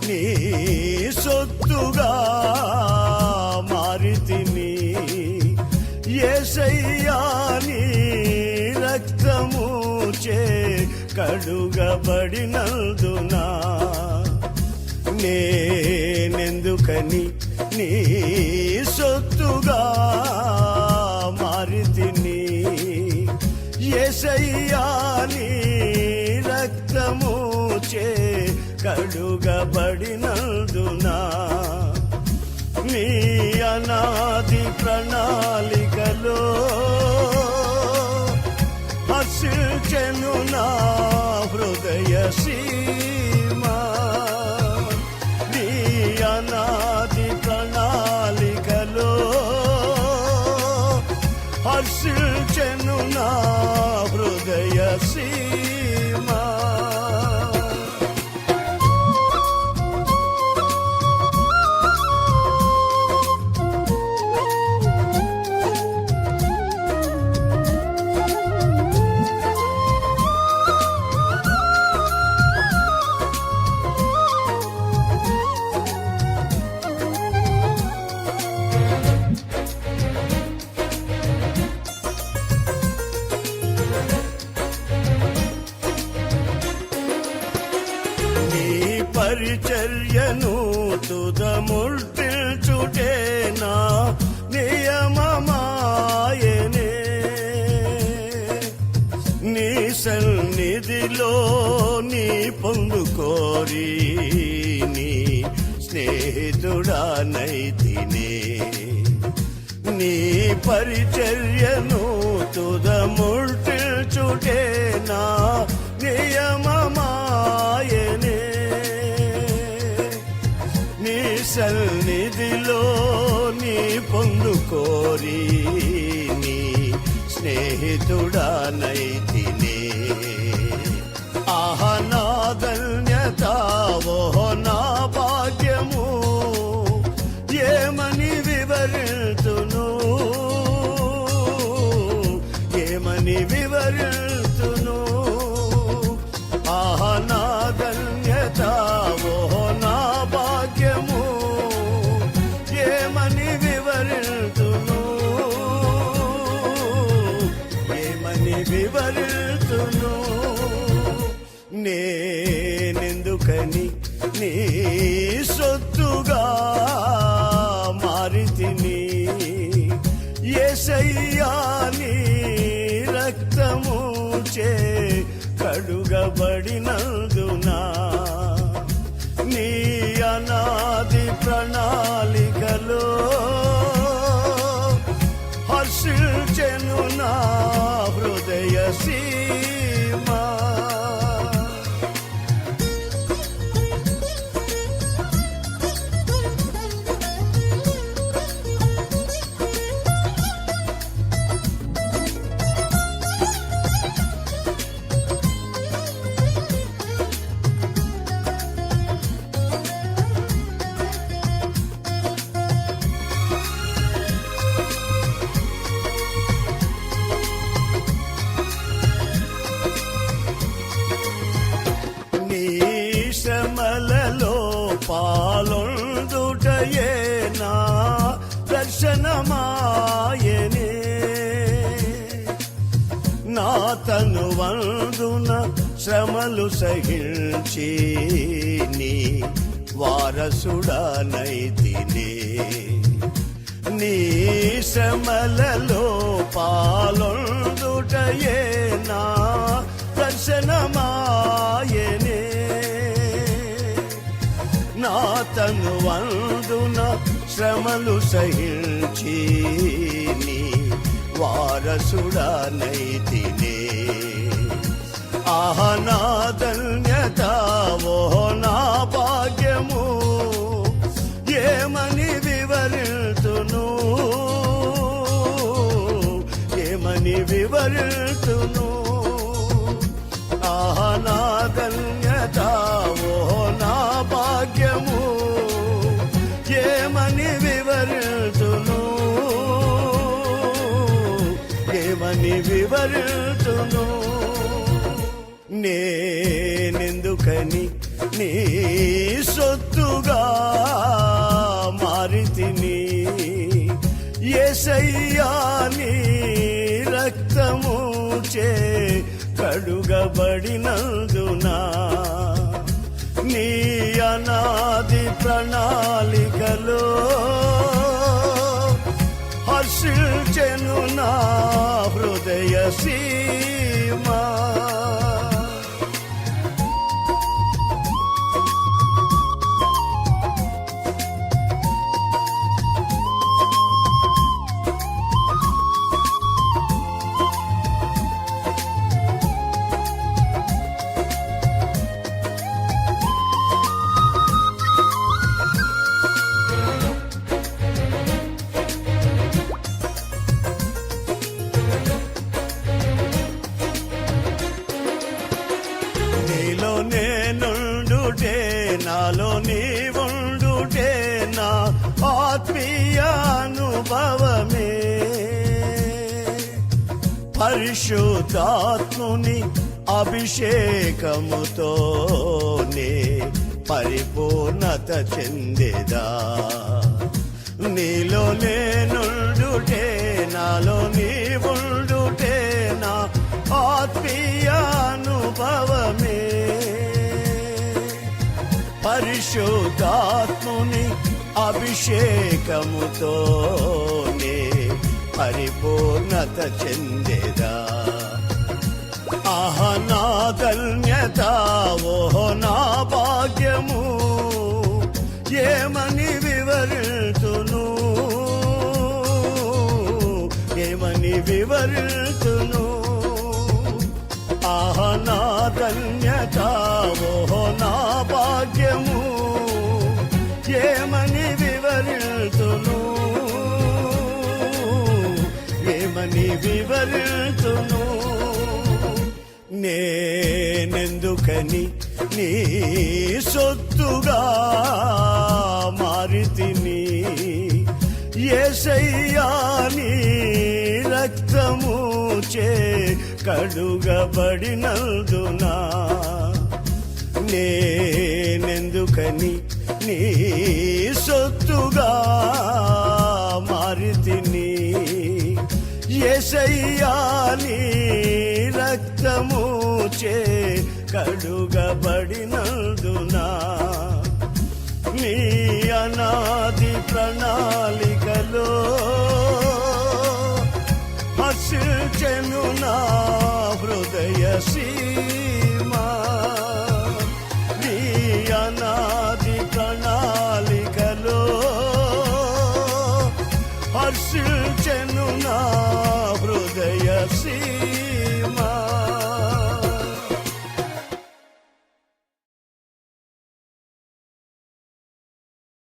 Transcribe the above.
నీ సొత్తుగా మారితిని యేసయ్యా నీ రక్తము చే కడుగబడినందునా నేనెందుకని నీ సొత్తుగా మారితిని యేసయ్యా నీ రక్తము చే కడుగబడినందునా నీ అనాది ప్రణాళికలో హర్షించెను నా హృదయ సీమా నీ అనాది ప్రణాళికలో హర్షించెను నా హృదయ సీమా పరిచర్యను తుదముర్తిల్చుటే నా నియమమాయనే నీ సన్నిధిలో నీ పొందుకోరి నీ స్నేహితుడానైతినే నీ పరిచర్యను తుదముర్తిల్చుటే నా నియమమాయనే సన్నిధిలో నీ పొందుకోరి నీ స్నేహితుడానైతినే ఆహా నా ధన్యత ఓహో నా భాగ్యము ఏమని వివరితును ఏమని వివరితును ఆహా నా ధన్యత ఓహో నా భాగ్యము ఏమని వివరితును ఏమని వివరితును నేనెందుకని నీ సొత్తుగా మారితిని యేసయ్యా నీ రక్తము చే కడుగబడినందునా నీ అనాది ప్రణాళికలో హర్షించెను నా హృదయ సీమా శ్రమలలో పాలొందుటయే నా దర్శనమాయనే నా తను వందున శ్రమలు సహించి నీ వారసుడానైతినే నీ శ్రమలలో పాలొందుటయే నా దర్శనమాయనే నా తను వందున శ్రమలు సహించి నీ వారసుడానైతినే ఆహా నా ధన్యత ఓహో నా భాగ్యము ఏమని వివరితును ఏమని వివరితును ఆహా నా ధన్యత ఓహో నా భాగ్యము ఏమని వివరితును ఏమని వివరితును నేనెందుకని నీ సొత్తుగా మారితిని యేసయ్యా నీ రక్తము చే కడుగబడినందునా నీ అనాది ప్రణాళికలో హర్షించెను నా హృదయ సీమా నీలో నేనుండుటే నాలో నీవుండుటే నా ఆత్మీయ అనుభవమే పరిశుద్ధాత్ముని అభిషేకముతోనే పరిపూర్ణత చెందేదా నీలో నేనుండుటే నాలో నీవుండుటే నా ఆత్మీయ అనుభవమే పరిశుద్ధాత్ముని అభిషేకముతోనే పరిపూర్ణత చెందేదా ఆహ నా ధన్యత ఓహో నా భాగ్యము ఏమని వివరితును ఏమని వివరితును ఆహ నా ధన్యత ఓహో నా భాగ్యము ఏమని వివరితును ఏమని వివరితును నేనెందుకని నీ సొత్తుగా మారితిని యేసయ్యా నీ రక్తము చే కడుగబడినందునా నేనెందుకని నీ సొత్తుగా మారితిని యేసయ్యా నీ రక్తము చే కడుగబడినందునా నీ అనాది ప్రణాళికలో హర్షించెను నా హృదయ సీమా నీ అనాది ప్రణాళికలో హర్షించెను నా హృదయ సీమా